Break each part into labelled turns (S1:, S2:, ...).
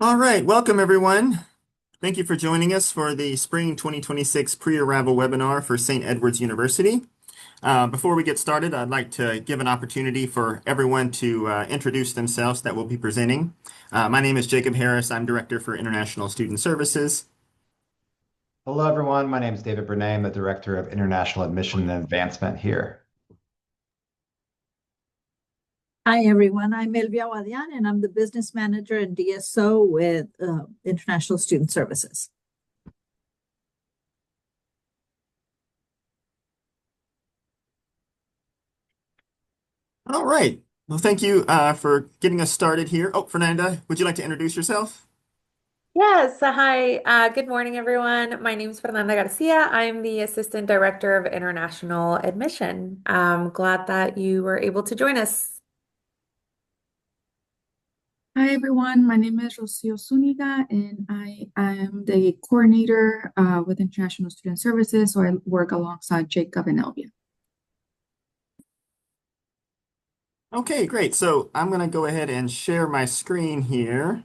S1: All right, welcome everyone. Thank you for joining us for the Spring 2026 Pre-Arrival webinar for St. Edward's University. Before we get started, I'd like to give an opportunity for everyone to introduce themselves that will be presenting. My name is Jacob Harris. I'm Director for International Student Services.
S2: Hello, everyone. My name is David Bernay. I'm the Director of International Admission and Advancement here.
S3: Hi, everyone. I'm Elvia Wadian, and I'm the Business Manager and DSO with International Student Services.
S1: All right. Well, thank you for getting us started here. Oh, Fernanda, would you like to introduce yourself?
S4: Yes, hi. Good morning, everyone. My name is Fernanda Garcia. I'm the Assistant Director of International Admission. I'm glad that you were able to join us.
S5: Hi everyone, my name is Rocio Zuniga and I am the coordinator with International Student Services, so I work alongside Jacob and Elvia.
S1: Okay, great. So I'm going to go ahead and share my screen here.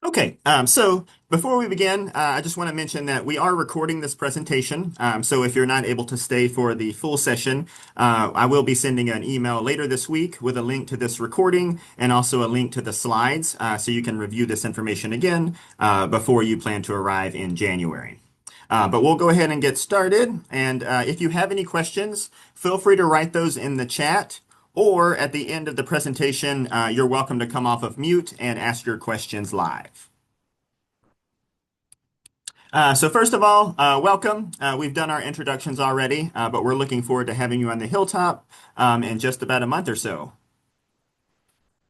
S1: Okay, so before we begin, I just want to mention that we are recording this presentation. So if you're not able to stay for the full session, I will be sending an email later this week with a link to this recording and also a link to the slides so you can review this information again before you plan to arrive in January. But we'll go ahead and get started. And if you have any questions, feel free to write those in the chat. Or at the end of the presentation, you're welcome to come off of mute and ask your questions live. So first of all, welcome. We've done our introductions already, but we're looking forward to having you on the Hilltop in just about a month or so.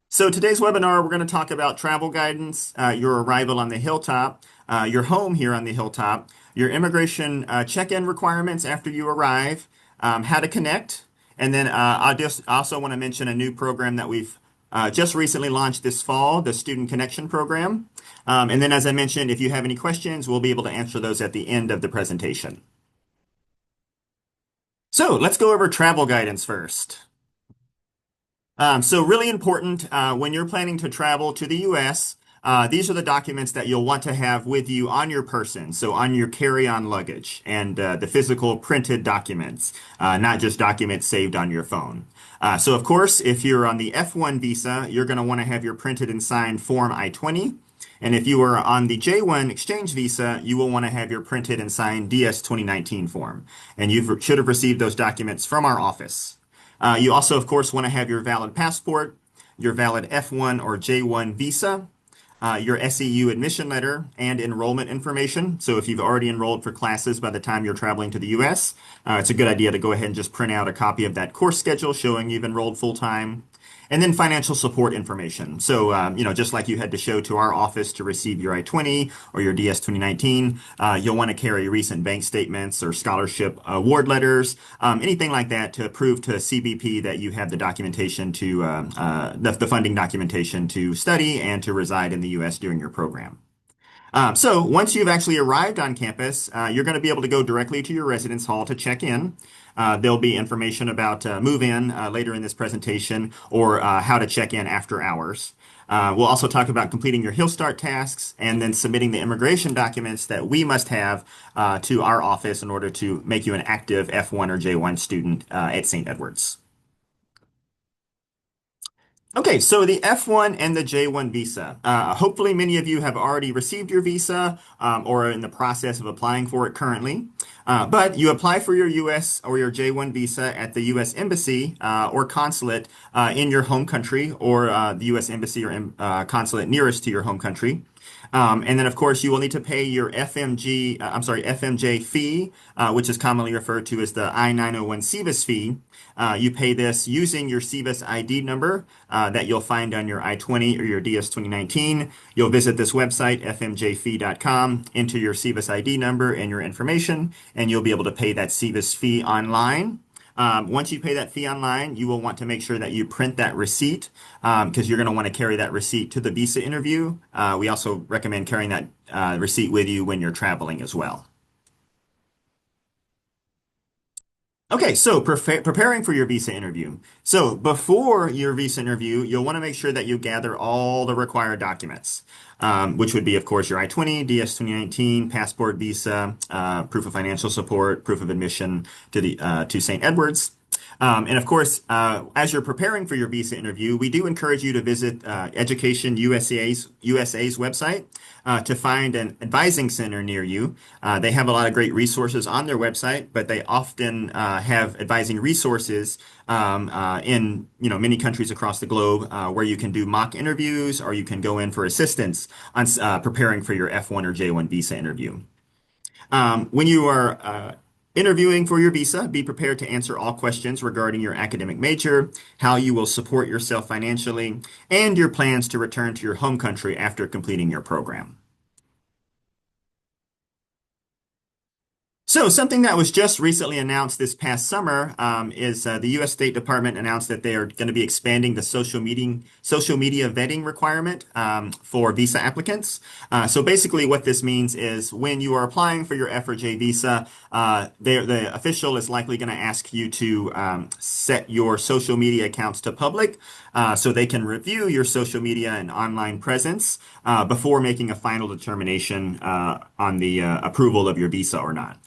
S1: So today's webinar, we're going to talk about travel guidance, your arrival on the Hilltop, your home here on the Hilltop, your immigration check-in requirements after you arrive, how to connect, and then I just also want to mention a new program that we've just recently launched this fall, the Student Connection Program. And then, as I mentioned, if you have any questions, we'll be able to answer those at the end of the presentation. So let's go over travel guidance first. So really important when you're planning to travel to the U.S., these are the documents that you'll want to have with you on your person, so on your carry-on luggage, and the physical printed documents, not just documents saved on your phone. So of course, if you're on the F1 visa, you're going to want to have your printed and signed Form I-20. And if you are on the J1 exchange visa, you will want to have your printed and signed DS 2019 form. And you should have received those documents from our office. You also, of course, want to have your valid passport, your valid F1 or J1 visa, your SEU admission letter, and enrollment information. So if you've already enrolled for classes by the time you're traveling to the US, it's a good idea to go ahead and just print out a copy of that course schedule showing you've enrolled full-time. And then financial support information. So, just like you had to show to our office to receive your I-20 or your DS 2019, you'll want to carry recent bank statements or scholarship award letters, anything like that to prove to CBP that you have the documentation to, the funding documentation to study and to reside in the U.S. during your program. So once you've actually arrived on campus, you're going to be able to go directly to your residence hall to check in. There'll be information about move-in later in this presentation or how to check in after hours. We'll also talk about completing your Hill Start tasks and then submitting the immigration documents that we must have to our office in order to make you an active F1 or J1 student at St. Edward's. Okay, so the F1 and the J1 visa. Hopefully many of you have already received your visa or are in the process of applying for it currently. But you apply for your US or your J1 visa at the US Embassy or consulate in your home country or the US Embassy or consulate nearest to your home country. And then, of course, you will need to pay your FMJ fee, which is commonly referred to as the I-901 SEVIS fee. You pay this using your SEVIS ID number that you'll find on your I-20 or your DS 2019. You'll visit this website, fmjfee.com, enter your SEVIS ID number and your information, and you'll be able to pay that SEVIS fee online. Once you pay that fee online, you will want to make sure that you print that receipt because you're going to want to carry that receipt to the visa interview. We also recommend carrying that receipt with you when you're traveling as well. Okay, so preparing for your visa interview. So before your visa interview, you'll want to make sure that you gather all the required documents, which would be, of course, your I-20, DS-2019, passport, visa, proof of financial support, proof of admission to St. Edwards. And of course, as you're preparing for your visa interview, we do encourage you to visit Education USA's website to find an advising center near you. They have a lot of great resources on their website, but they often have advising resources in many countries across the globe where you can do mock interviews or you can go in for assistance on preparing for your F1 or J1 visa interview. When you are interviewing for your visa, be prepared to answer all questions regarding your academic major, how you will support yourself financially, and your plans to return to your home country after completing your program. So something that was just recently announced this past summer is the U.S. State Department announced that they are going to be expanding the social media vetting requirement for visa applicants. So basically what this means is when you are applying for your F or J visa, the official is likely going to ask you to set your social media accounts to public so they can review your social media and online presence before making a final determination on the approval of your visa or not.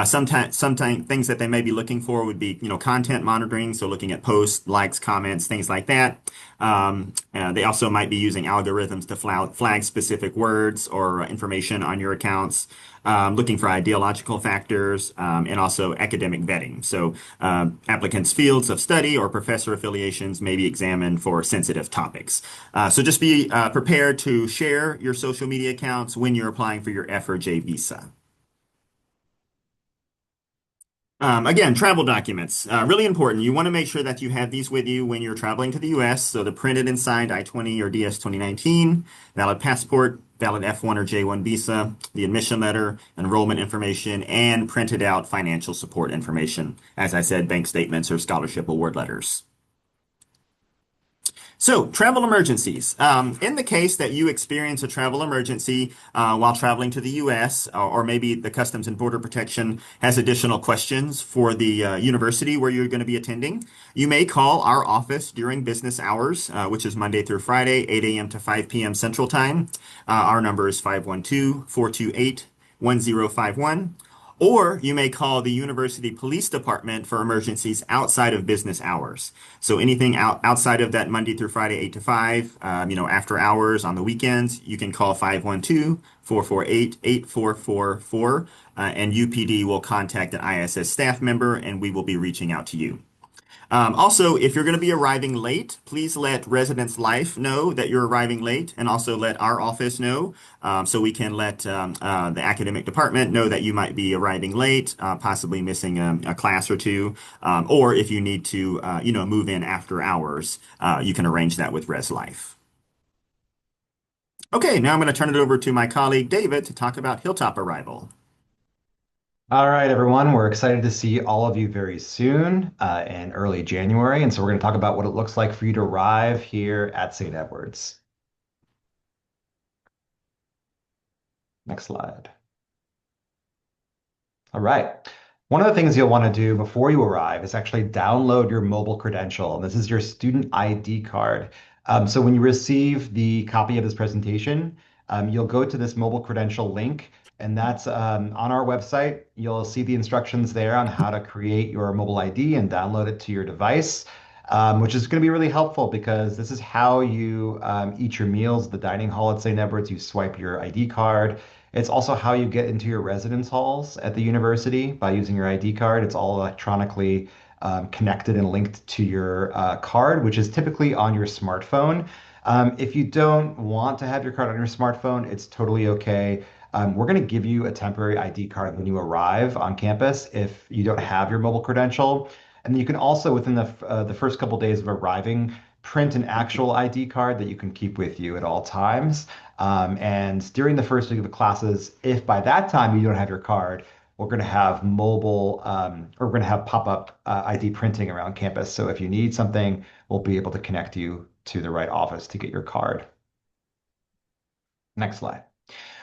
S1: Sometimes things that they may be looking for would be, content monitoring. So looking at posts, likes, comments, things like that. They also might be using algorithms to flag specific words or information on your accounts. Looking for ideological factors, and also academic vetting. So applicants' fields of study or professor affiliations may be examined for sensitive topics. So just be prepared to share your social media accounts when you're applying for your F or J visa. Again, travel documents, really important. You want to make sure that you have these with you when you're traveling to the U.S. So the printed and signed I-20 or DS-2019, valid passport, valid F1 or J1 visa, the admission letter, enrollment information, and printed out financial support information. As I said, bank statements or scholarship award letters. So, travel emergencies. In the case that you experience a travel emergency while traveling to the U.S., or maybe the Customs and Border Protection has additional questions for the university where you're going to be attending, you may call our office during business hours, which is Monday through Friday, 8 a.m. to 5 p.m. Central Time. Our number is 512-428-1051. Or you may call the University Police Department for emergencies outside of business hours. So anything outside of that Monday through Friday, 8 to 5, after hours on the weekends, you can call 512-448-8444, and UPD will contact an ISS staff member and we will be reaching out to you. Also, if you're going to be arriving late, please let Residence Life know that you're arriving late and also let our office know so we can let the academic department know that you might be arriving late, possibly missing a class or two, or if you need to, move in after hours, you can arrange that with Res Life. Okay, now I'm going to turn it over to my colleague David to talk about Hilltop arrival.
S2: All right, everyone. We're excited to see all of you very soon in early January. And so we're going to talk about what it looks like for you to arrive here at St. Edwards. Next slide. All right. One of the things you'll want to do before you arrive is actually download your mobile credential. This is your student ID card. So when you receive the copy of this presentation, you'll go to this mobile credential link, and that's on our website. You'll see the instructions there on how to create your mobile ID and download it to your device, which is going to be really helpful because this is how you eat your meals at the dining hall at St. Edwards. You swipe your ID card. It's also how you get into your residence halls at the university by using your ID card. It's all electronically connected and linked to your card, which is typically on your smartphone. If you don't want to have your card on your smartphone, it's totally okay. We're going to give you a temporary ID card when you arrive on campus if you don't have your mobile credential. And you can also, within the first couple days of arriving, print an actual ID card that you can keep with you at all times. And during the first week of the classes, if by that time you don't have your card, we're going to have mobile, or we're going to have pop-up ID printing around campus. So if you need something, we'll be able to connect you to the right office to get your card. Next slide.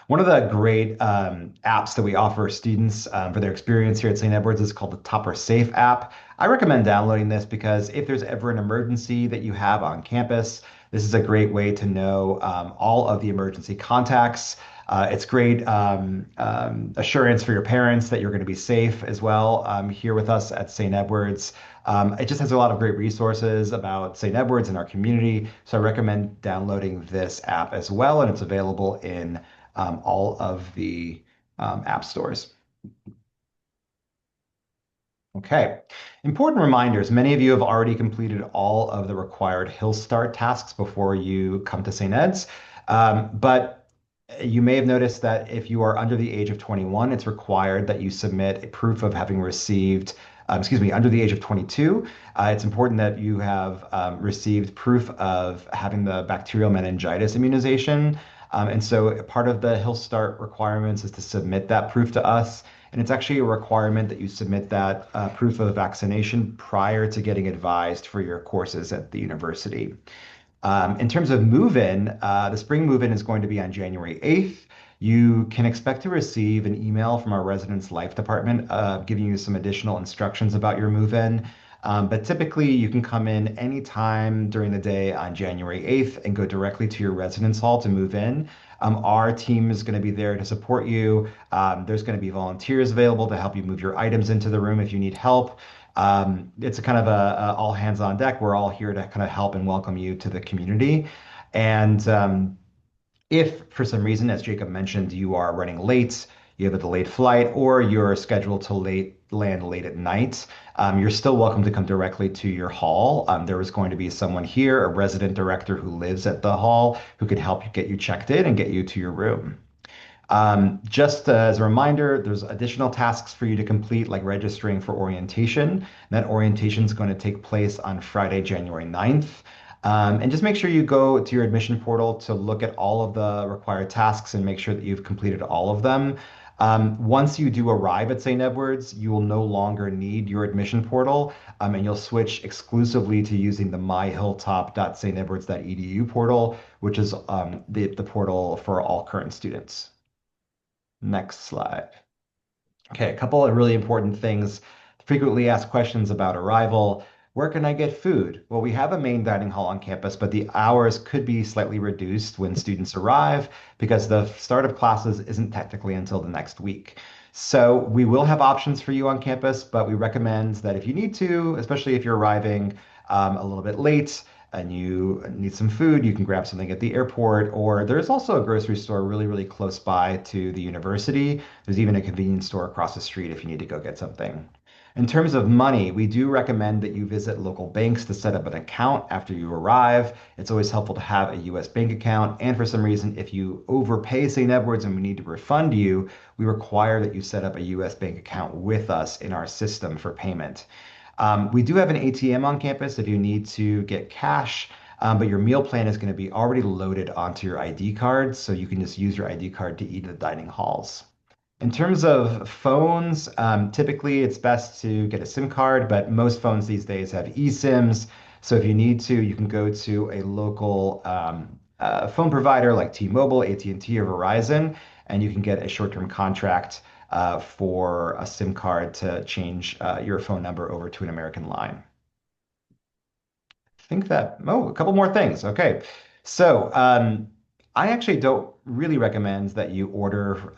S2: One of the great apps that we offer students for their experience here at St. Edward's is called the Topper Safe app. I recommend downloading this because if there's ever an emergency that you have on campus, this is a great way to know all of the emergency contacts. It's great assurance for your parents that you're going to be safe as well here with us at St. Edward's. It just has a lot of great resources about St. Edward's and our community. So I recommend downloading this app as well, and it's available in all of the app stores. Okay, important reminders. Many of you have already completed all of the required Hill Start tasks before you come to St. Ed's, but you may have noticed that if you are under the age of 21, it's required that you submit a proof of having received, under the age of 22, it's important that you have received proof of having the bacterial meningitis immunization. And so part of the Hill Start requirements is to submit that proof to us. And it's actually a requirement that you submit that proof of vaccination prior to getting advised for your courses at the university. In terms of move-in, the spring move-in is going to be on January 8th. You can expect to receive an email from our residence life department giving you some additional instructions about your move-in. But typically, you can come in anytime during the day on January 8th and go directly to your residence hall to move in. Our team is going to be there to support you. There's going to be volunteers available to help you move your items into the room if you need help. It's a kind of a all hands on deck. We're all here to kind of help and welcome you to the community. And if for some reason, as Jacob mentioned, you are running late, you have a delayed flight, or you're scheduled to land late at night, you're still welcome to come directly to your hall. There is going to be someone here, a resident director who lives at the hall, who can help you get you checked in and get you to your room. Just as a reminder, there's additional tasks for you to complete, like registering for orientation. That orientation is going to take place on Friday, January 9th. And just make sure you go to your admission portal to look at all of the required tasks and make sure that you've completed all of them. Once you do arrive at St. Edward's, you will no longer need your admission portal, and you'll switch exclusively to using the myhilltop.stedwards.edu portal, which is the portal for all current students. Next slide. Okay, a couple of really important things. Frequently asked questions about arrival. Where can I get food? Well, we have a main dining hall on campus, but the hours could be slightly reduced when students arrive because the start of classes isn't technically until the next week. So we will have options for you on campus, but we recommend that if you need to, especially if you're arriving a little bit late and you need some food, you can grab something at the airport, or there's also a grocery store really, really close by to the university. There's even a convenience store across the street if you need to go get something. In terms of money, we do recommend that you visit local banks to set up an account after you arrive. It's always helpful to have a US bank account. And for some reason, if you overpay St. Edward's and we need to refund you, we require that you set up a US bank account with us in our system for payment. We do have an ATM on campus if you need to get cash, but your meal plan is going to be already loaded onto your ID card, so you can just use your ID card to eat at the dining halls. In terms of phones, typically it's best to get a SIM card, but most phones these days have eSIMs. So if you need to, you can go to a local phone provider like T-Mobile, AT&T, or Verizon, and you can get a short-term contract for a SIM card to change your phone number over to an American line. I think that, a couple more things. Okay. So I actually don't really recommend that you order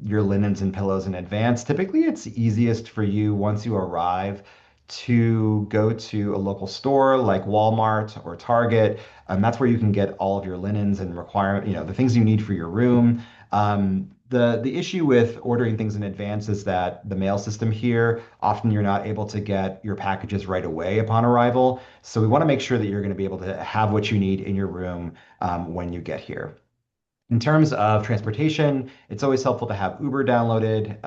S2: your linens and pillows in advance. Typically, it's easiest for you once you arrive to go to a local store like Walmart or Target. That's where you can get all of your linens and the things you need for your room. The issue with ordering things in advance is that the mail system here, often you're not able to get your packages right away upon arrival. So we want to make sure that you're going to be able to have what you need in your room when you get here. In terms of transportation, it's always helpful to have Uber downloaded.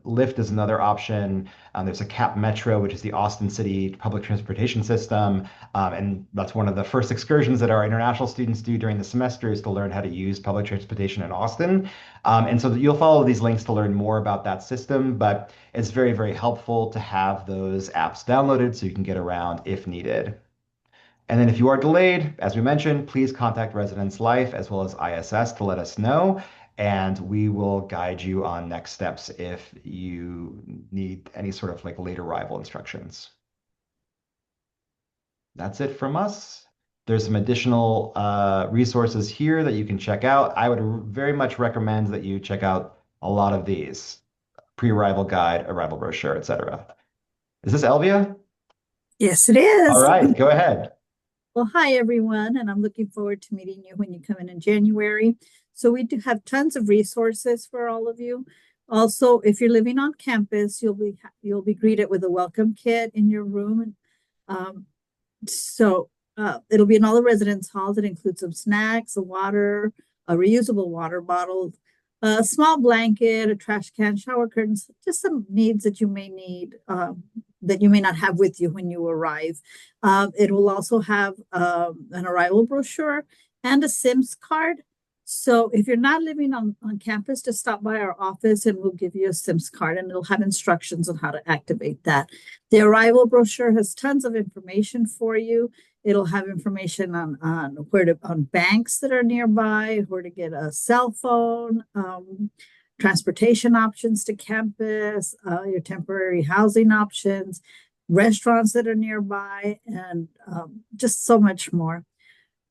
S2: Lyft is another option. There's a CAP Metro, which is the Austin City public transportation system. And that's one of the first excursions that our international students do during the semester is to learn how to use public transportation in Austin. And so you'll follow these links to learn more about that system, but it's very, very helpful to have those apps downloaded so you can get around if needed. And then if you are delayed, as we mentioned, please contact Residence Life as well as ISS to let us know, and we will guide you on next steps if you need any sort of like late arrival instructions. That's it from us. There's some additional resources here that you can check out. I would very much recommend that you check out a lot of these: pre-arrival guide, arrival brochure, etc. Is this Elvia?
S3: Yes, it
S2: All
S3: is.
S2: right, go ahead.
S3: Well, hi everyone, and I'm looking forward to meeting you when you come in January. So we do have tons of resources for all of you. Also, if you're living on campus, you'll be greeted with a welcome kit in your room. Um, it'll be in all the residence halls. It includes some snacks, a water, a reusable water bottle, a small blanket, a trash can, shower curtains, just some needs that you may need that you may not have with you when you arrive. It will also have an arrival brochure and a SIMS card. So if you're not living on campus, just stop by our office and we'll give you a SIMS card, and it'll have instructions on how to activate that. The arrival brochure has tons of information for you. It'll have information on on banks that are nearby, where to get a cell phone, transportation options to campus, your temporary housing options, restaurants that are nearby, and just so much more.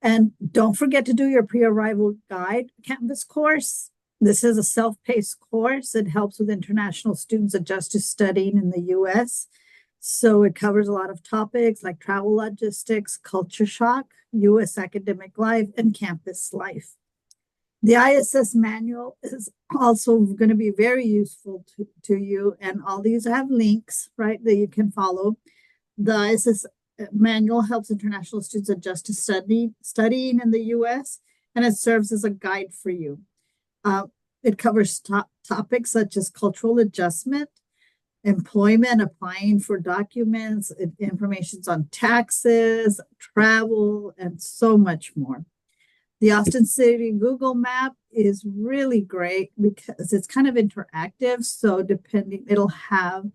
S3: And don't forget to do your pre-arrival guide campus course. This is a self-paced course. It helps with international students adjust to studying in the U.S. So it covers a lot of topics like travel logistics, culture shock, U.S. academic life, and campus life. The ISS manual is also going to be very useful to you, and all these have links, right, that you can follow. The ISS manual helps international students adjust to studying in the U.S., and it serves as a guide for you. It covers topics such as cultural adjustment, employment, applying for documents, information on taxes, travel, and so much more. The Austin City Google Map is really great because it's kind of interactive. So it'll have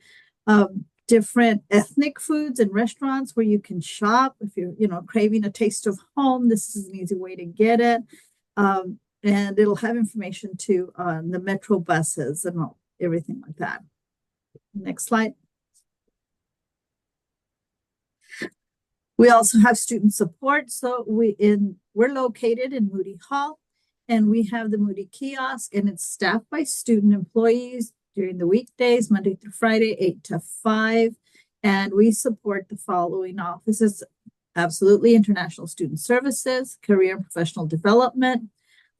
S3: different ethnic foods and restaurants where you can shop. If you're craving a taste of home, this is an easy way to get it. And it'll have information too on the metro buses and everything like that. Next slide. We also have student support. So we're located in Moody Hall, and we have the Moody kiosk, and it's staffed by student employees during the weekdays, Monday through Friday, 8 to 5. And we support the following offices: absolutely International Student Services, Career and Professional Development,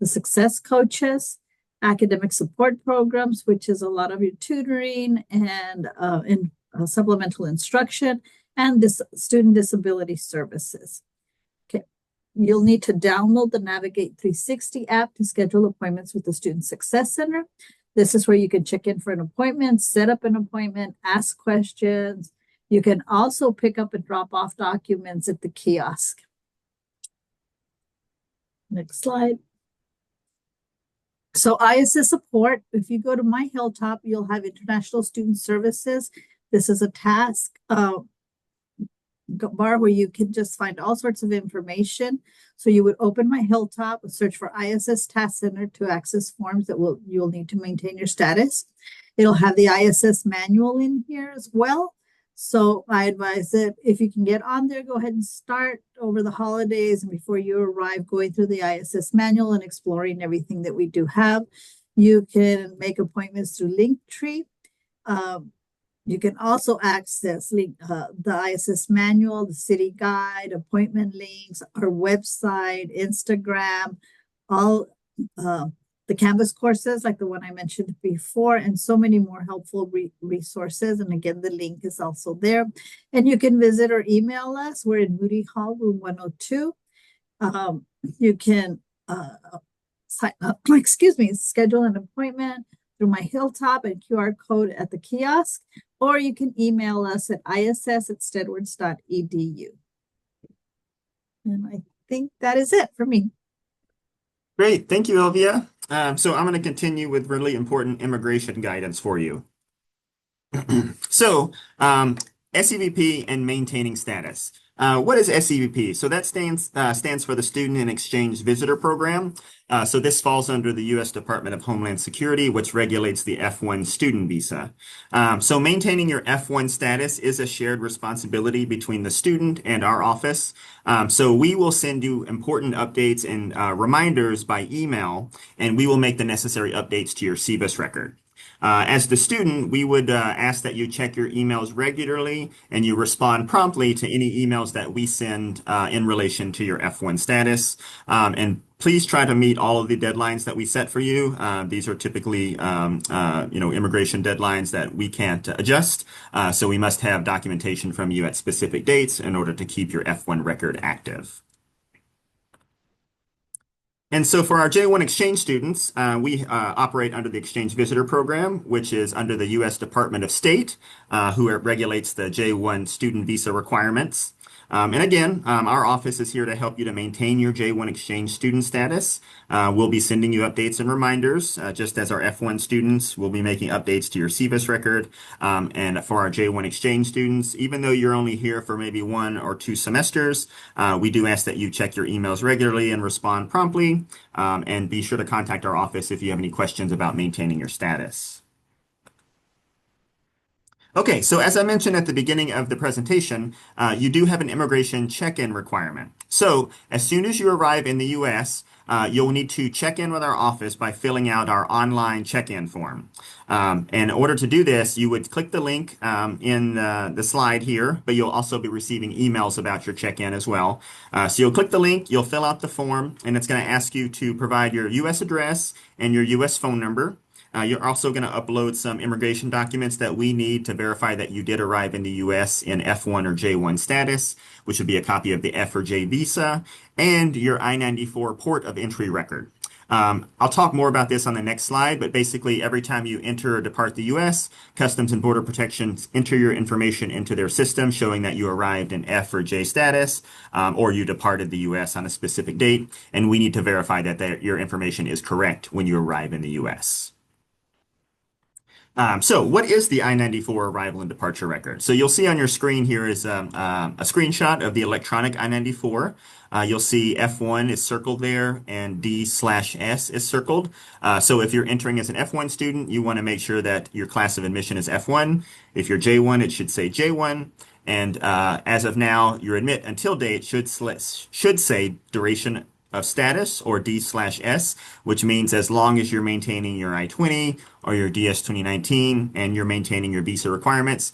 S3: the Success Coaches, Academic Support Programs, which is a lot of your tutoring and supplemental instruction, and this Student Disability Services. Okay, you'll need to download the Navigate 360 app to schedule appointments with the Student Success Center. This is where you can check in for an appointment, set up an appointment, ask questions. You can also pick up and drop off documents at the kiosk. Next slide. So ISS support, if you go to My Hilltop, you'll have International Student Services. This is a task bar where you can just find all sorts of information. So you would open My Hilltop, search for ISS Task Center to access forms that you'll need to maintain your status. It'll have the ISS manual in here as well. So I advise that if you can get on there, go ahead and start over the holidays and before you arrive, going through the ISS manual and exploring everything that we do have. You can make appointments through Linktree. You can also access the ISS manual, the city guide, appointment links, our website, Instagram, all the Canvas courses like the one I mentioned before, and so many more helpful resources. And again, the link is also there. And you can visit or email us. We're in Moody Hall, room 102. You can sign up, excuse me, schedule an appointment through my Hilltop and QR code at the kiosk, or you can email us at iss@stedwards.edu. And I think that is it for me.
S1: Great. Thank you, Elvia. So I'm going to continue with really important immigration guidance for you. So, SEVP and maintaining status. What is SEVP? So that stands for the Student and Exchange Visitor Program. So this falls under the U.S. Department of Homeland Security, which regulates the F1 student visa. So maintaining your F1 status is a shared responsibility between the student and our office. So we will send you important updates and reminders by email, and we will make the necessary updates to your SEVIS record. As the student, we would ask that you check your emails regularly and you respond promptly to any emails that we send in relation to your F1 status. And please try to meet all of the deadlines that we set for you. These are typically, immigration deadlines that we can't adjust. So we must have documentation from you at specific dates in order to keep your F1 record active. And so for our J1 exchange students, we operate under the Exchange Visitor Program, which is under the U.S. Department of State, who regulates the J1 student visa requirements. And again, our office is here to help you to maintain your J1 exchange student status. We'll be sending you updates and reminders, just as our F1 students will be making updates to your SEVIS record. And for our J1 exchange students, even though you're only here for maybe 1 or 2 semesters, we do ask that you check your emails regularly and respond promptly. And be sure to contact our office if you have any questions about maintaining your status. Okay, so as I mentioned at the beginning of the presentation, you do have an immigration check-in requirement. So as soon as you arrive in the U.S., you'll need to check in with our office by filling out our online check-in form. And in order to do this, you would click the link in the slide here, but you'll also be receiving emails about your check-in as well. So you'll click the link, you'll fill out the form, and it's going to ask you to provide your U.S. address and your U.S. phone number. You're also going to upload some immigration documents that we need to verify that you did arrive in the U.S. in F1 or J1 status, which would be a copy of the F or J visa, and your I-94 port of entry record. I'll talk more about this on the next slide, but basically every time you enter or depart the U.S., Customs and Border Protection enter your information into their system showing that you arrived in F or J status, or you departed the U.S. on a specific date, and we need to verify that your information is correct when you arrive in the U.S. So what is the I-94 arrival and departure record? So you'll see on your screen here is a screenshot of the electronic I-94. You'll see F1 is circled there and D/S is circled. So if you're entering as an F1 student, you want to make sure that your class of admission is F1. If you're J1, it should say J1. And as of now, your admit until date should say duration of status or D/S, which means as long as you're maintaining your I-20 or your DS 2019 and you're maintaining your visa requirements,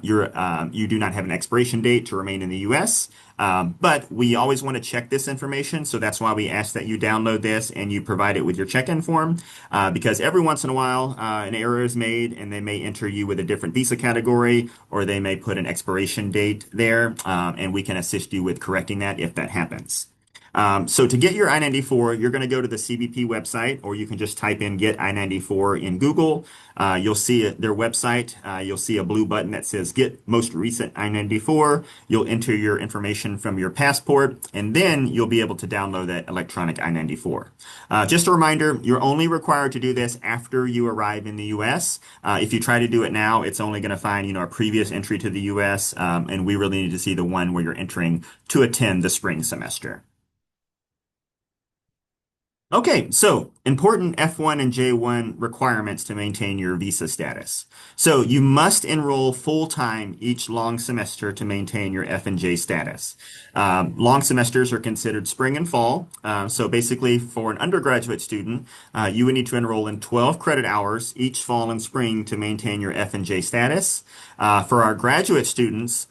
S1: you do not have an expiration date to remain in the U.S. But we always want to check this information, so that's why we ask that you download this and you provide it with your check-in form, because every once in a while an error is made and they may enter you with a different visa category or they may put an expiration date there, and we can assist you with correcting that if that happens. So to get your I-94, you're going to go to the CBP website, or you can just type in Get I-94 in Google. You'll see their website. You'll see a blue button that says Get Most Recent I-94. You'll enter your information from your passport, and then you'll be able to download that electronic I-94. Just a reminder, you're only required to do this after you arrive in the U.S. If you try to do it now, it's only going to find, a previous entry to the U.S., and we really need to see the one where you're entering to attend the spring semester. Okay, so important F1 and J1 requirements to maintain your visa status. So you must enroll full-time each long semester to maintain your F and J status. Long semesters are considered spring and fall. So basically for an undergraduate student, you would need to enroll in 12 credit hours each fall and spring to maintain your F and J status. For our graduate students,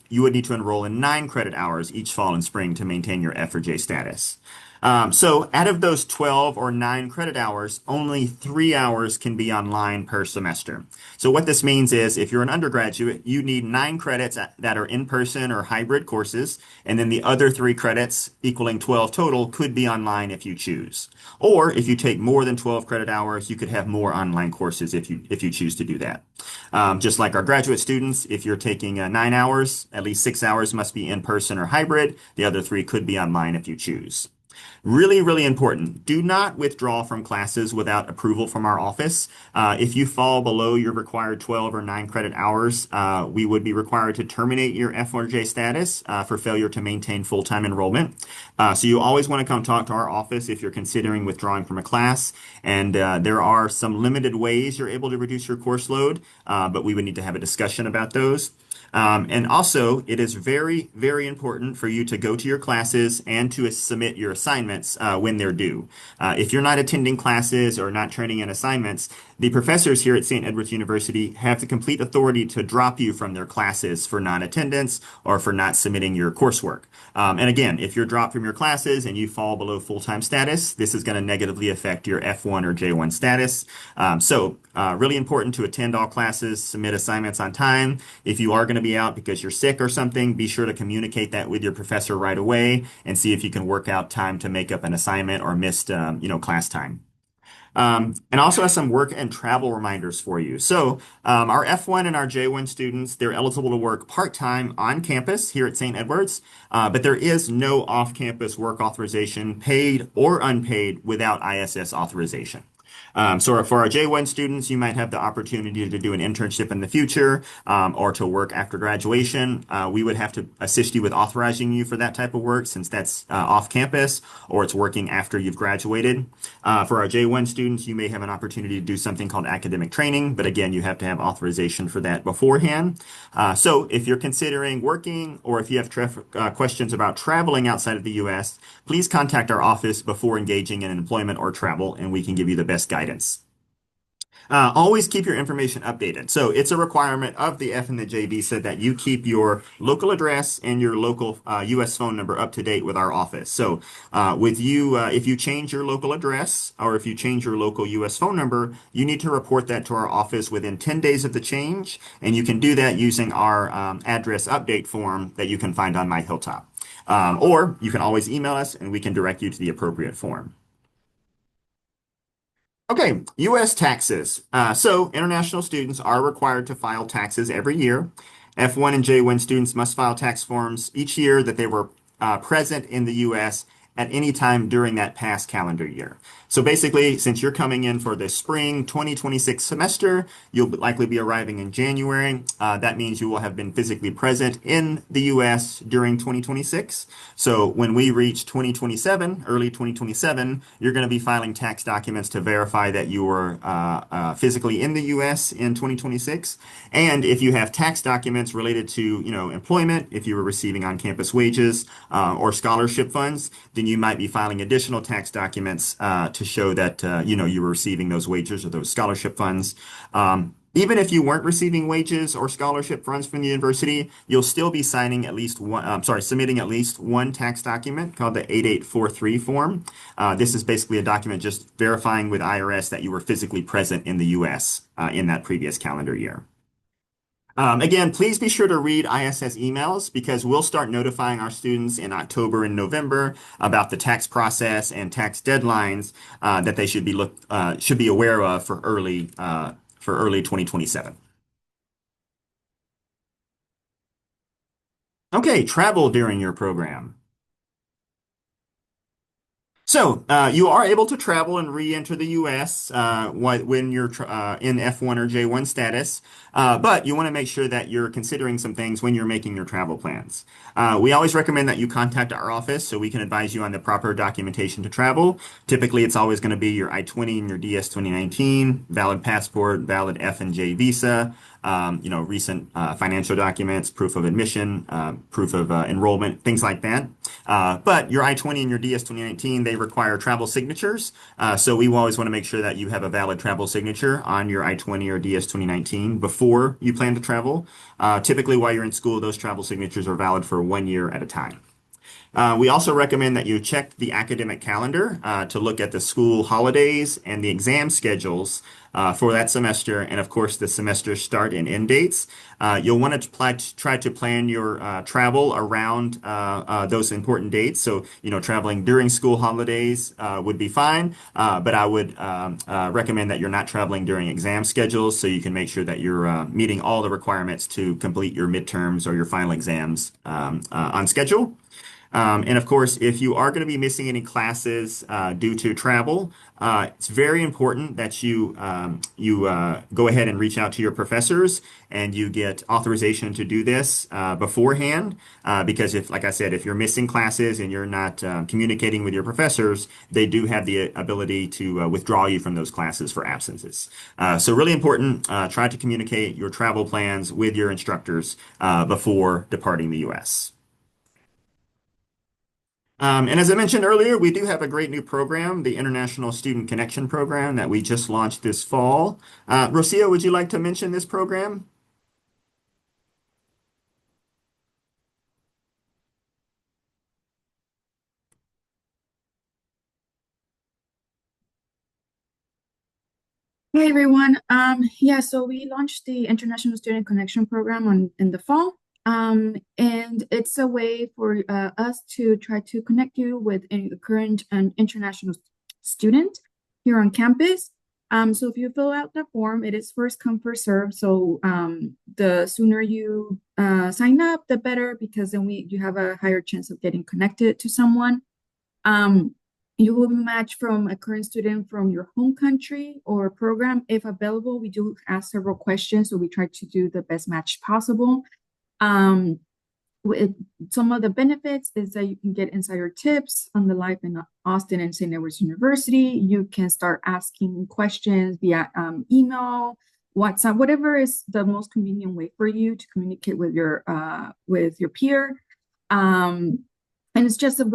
S1: you would need to enroll in 9 credit hours each fall and spring to maintain your F or J status. So out of those 12 or 9 credit hours, only 3 hours can be online per semester. So what this means is if you're an undergraduate, you need 9 credits that are in-person or hybrid courses, and then the other 3 credits equaling 12 total could be online if you choose. Or if you take more than 12 credit hours, you could have more online courses if you choose to do that. Just like our graduate students, if you're taking 9 hours, at least 6 hours must be in-person or hybrid. The other 3 could be online if you choose. Really, really important. Do not withdraw from classes without approval from our office. If you fall below your required 12 or 9 credit hours, we would be required to terminate your F1J status for failure to maintain full-time enrollment. So you always want to come talk to our office if you're considering withdrawing from a class. And there are some limited ways you're able to reduce your course load, but we would need to have a discussion about those. And also, it is very, very important for you to go to your classes and to submit your assignments when they're due. If you're not attending classes or not turning in assignments, the professors here at St. Edward's University have the complete authority to drop you from their classes for non-attendance or for not submitting your coursework. And again, if you're dropped from your classes and you fall below full-time status, this is going to negatively affect your F1 or J1 status. Really important to attend all classes, submit assignments on time. If you are going to be out because you're sick or something, be sure to communicate that with your professor right away and see if you can work out time to make up an assignment or missed, class time. And also has some work and travel reminders for you. Our F1 and our J1 students, they're eligible to work part-time on campus here at St. Edward's, but there is no off-campus work authorization, paid or unpaid, without ISS authorization. So for our J1 students, you might have the opportunity to do an internship in the future or to work after graduation. We would have to assist you with authorizing you for that type of work since that's off campus or it's working after you've graduated. For our J1 students, you may have an opportunity to do something called academic training, but again, you have to have authorization for that beforehand. So if you're considering working or if you have questions about traveling outside of the U.S., please contact our office before engaging in employment or travel, and we can give you the best guidance. Always keep your information updated. So it's a requirement of the F and the J visa that you keep your local address and your local U.S. phone number up to date with our office. So if you change your local address or if you change your local U.S. phone number, you need to report that to our office within 10 days of the change. And you can do that using our address update form that you can find on My Hilltop. Or you can always email us and we can direct you to the appropriate form. Okay, U.S. taxes. So international students are required to file taxes every year. F1 and J1 students must file tax forms each year that they were present in the U.S. at any time during that past calendar year. So basically, since you're coming in for the spring 2026 semester, you'll likely be arriving in January. That means you will have been physically present in the U.S. during 2026. So when we reach 2027, early 2027, you're going to be filing tax documents to verify that you were physically in the U.S. in 2026. And if you have tax documents related to, employment, if you were receiving on-campus wages or scholarship funds, then you might be filing additional tax documents to show that you were receiving those wages or those scholarship funds. Even if you weren't receiving wages or scholarship funds from the university, you'll still be signing submitting at least one tax document called the 8843 form. This is basically a document just verifying with IRS that you were physically present in the U.S. In that previous calendar year. Again, please be sure to read ISS emails because we'll start notifying our students in October and November about the tax process and tax deadlines that they should be aware of for early 2027. Okay, travel during your program. So you are able to travel and re-enter the U.S. When you're in F1 or J1 status, but you want to make sure that you're considering some things when you're making your travel plans. We always recommend that you contact our office so we can advise you on the proper documentation to travel. Typically, it's always going to be your I-20 and your DS 2019, valid passport, valid F and J visa, recent financial documents, proof of admission, proof of enrollment, things like that. But your I-20 and your DS 2019, they require travel signatures. So we always want to make sure that you have a valid travel signature on your I-20 or DS 2019 before you plan to travel. Typically, while you're in school, those travel signatures are valid for 1 year at a time. We also recommend that you check the academic calendar to look at the school holidays and the exam schedules for that semester, and of course the semester start and end dates. You'll want to try to plan your travel around those important dates. So, traveling during school holidays would be fine, but I would recommend that you're not traveling during exam schedules so you can make sure that you're meeting all the requirements to complete your midterms or your final exams on schedule. And of course, if you are going to be missing any classes due to travel, it's very important that you go ahead and reach out to your professors and you get authorization to do this beforehand. Because if, like I said, if you're missing classes and you're not communicating with your professors, they do have the ability to withdraw you from those classes for absences. So really important. Try to communicate your travel plans with your instructors before departing the U.S. And as I mentioned earlier, we do have a great new program, the International Student Connection Program that we just launched this fall. Rocio, would you like to mention this program?
S5: Hey everyone. Yeah, so we launched the International Student Connection Program in the fall. And it's a way for us to try to connect you with a current and international student here on campus. So if you fill out the form, it is first come, first serve. So the sooner you sign up, the better, because then you have a higher chance of getting connected to someone. Um, you will be matched from a current student from your home country or program. If available, we do ask several questions, so we try to do the best match possible. Um, with some of the benefits is that you can get insider tips on the life in Austin and St. Edward's University. You can start asking questions via email, WhatsApp, whatever is the most convenient way for you to communicate with your peer. And it's just a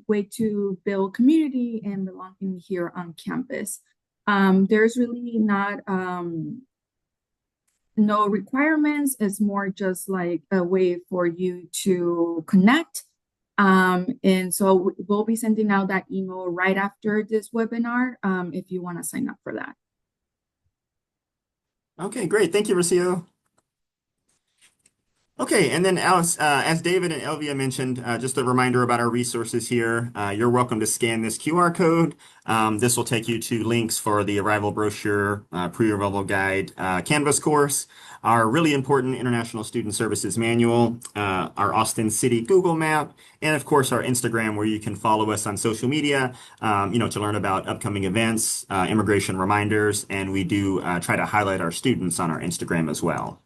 S5: way to build community and belonging here on campus. There's really not no requirements. It's more just like a way for you to connect. And so we'll be sending out that email right after this webinar if you want to sign up for that.
S1: Okay, great. Thank you, Rocio. Okay, and then Alice, as David and Elvia mentioned, just a reminder about our resources here. You're welcome to scan this QR code. This will take you to links for the arrival brochure, pre-arrival guide, Canvas course, our really important International Student Services Manual, our Austin City Google Map, and of course our Instagram, where you can follow us on social media, to learn about upcoming events, immigration reminders, and we do try to highlight our students on our Instagram as well.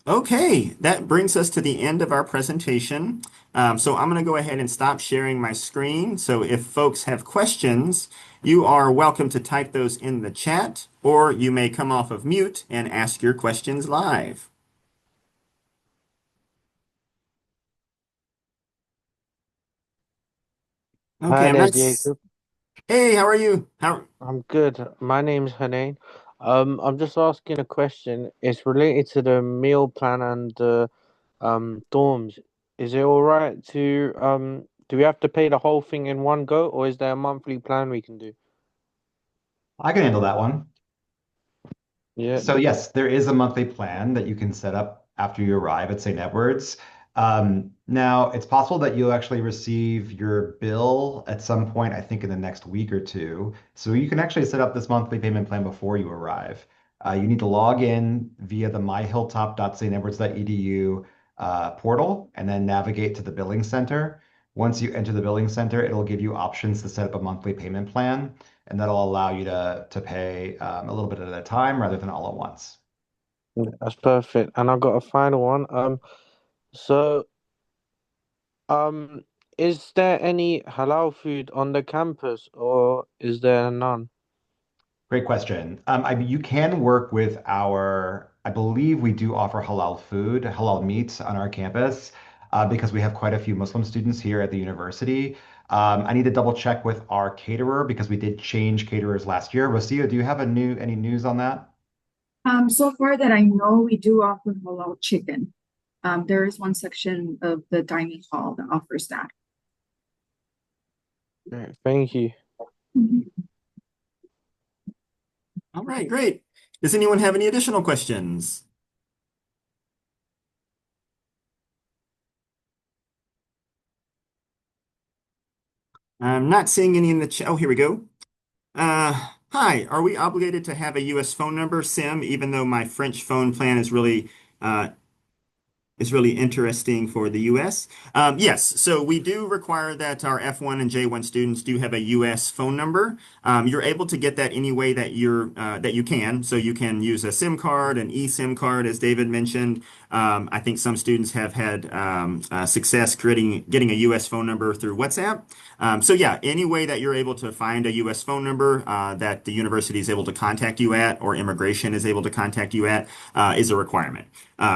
S1: Okay, that brings us to the end of our presentation. So I'm going to go ahead and stop sharing my screen. So if folks have questions, you are welcome to type those in the chat, or you may come off of mute and ask your questions live. Okay,
S6: Hi
S1: I'm
S6: there,
S1: not.
S6: Jacob.
S1: Hey, how are you?
S6: I'm good. My name's Hanain. I'm just asking a question. It's related to the meal plan and the dorms. Is it all right to do we have to pay the whole thing in one go, or is there a monthly plan we can do?
S2: I can handle that one.
S6: Yeah.
S2: So yes, there is a monthly plan that you can set up after you arrive at St. Edward's. Now, it's possible that you'll actually receive your bill at some point, I think in the next week or two. So you can actually set up this monthly payment plan before you arrive. You need to log in via the myhilltop.stedwards.edu portal and then navigate to the billing center. Once you enter the billing center, it'll give you options to set up a monthly payment plan, and that'll allow you to pay a little bit at a time rather than all at once.
S6: That's perfect. And I've got a final one. So um, is there any halal food on the campus, or is there none?
S2: Great question. You can work with I believe we do offer halal food, halal meat on our campus because we have quite a few Muslim students here at the university. I need to double check with our caterer because we did change caterers last year. Rocio, do you have any news on that?
S5: So far that I know, we do offer halal chicken. there is one section of the dining hall that offers that.
S6: Right, thank you.
S1: All right, great. Does anyone have any additional questions? I'm not seeing any in the chat. Oh, here we go. Hi, are we obligated to have a US phone number, SIM, even though my French phone plan uh, is really interesting for the US. Yes, so we do require that our F1 and J1 students do have a US phone number. You're able to get that any way that you can. So you can use a SIM card, an eSIM card, as David mentioned. I think some students have had success getting a US phone number through WhatsApp. So yeah, any way that you're able to find a US phone number that the university is able to contact you at, or immigration is able to contact you at, is a requirement.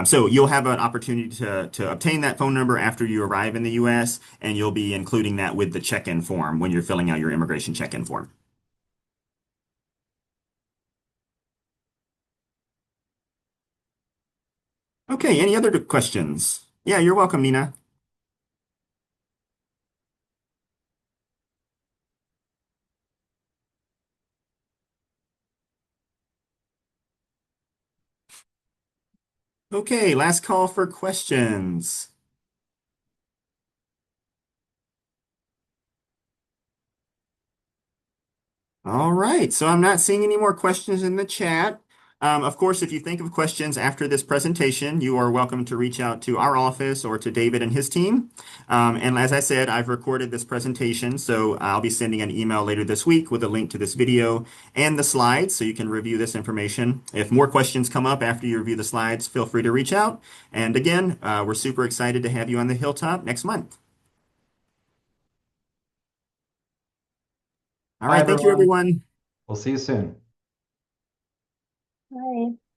S1: So you'll have an opportunity to obtain that phone number after you arrive in the US, and you'll be including that with the check-in form when you're filling out your immigration check-in form. Okay, any other questions? Yeah, you're welcome, Nina. Okay, last call for questions. All right, so I'm not seeing any more questions in the chat. Of course, if you think of questions after this presentation, you are welcome to reach out to our office or to David and his team. And as I said, I've recorded this presentation, so I'll be sending an email later this week with a link to this video and the slides so you can review this information. If more questions come up after you review the slides, feel free to reach out. And again, we're super excited to have you on the Hilltop next month. All
S2: Bye,
S1: right, thank you,
S2: everyone.
S1: everyone.
S2: We'll see you soon.
S3: Bye.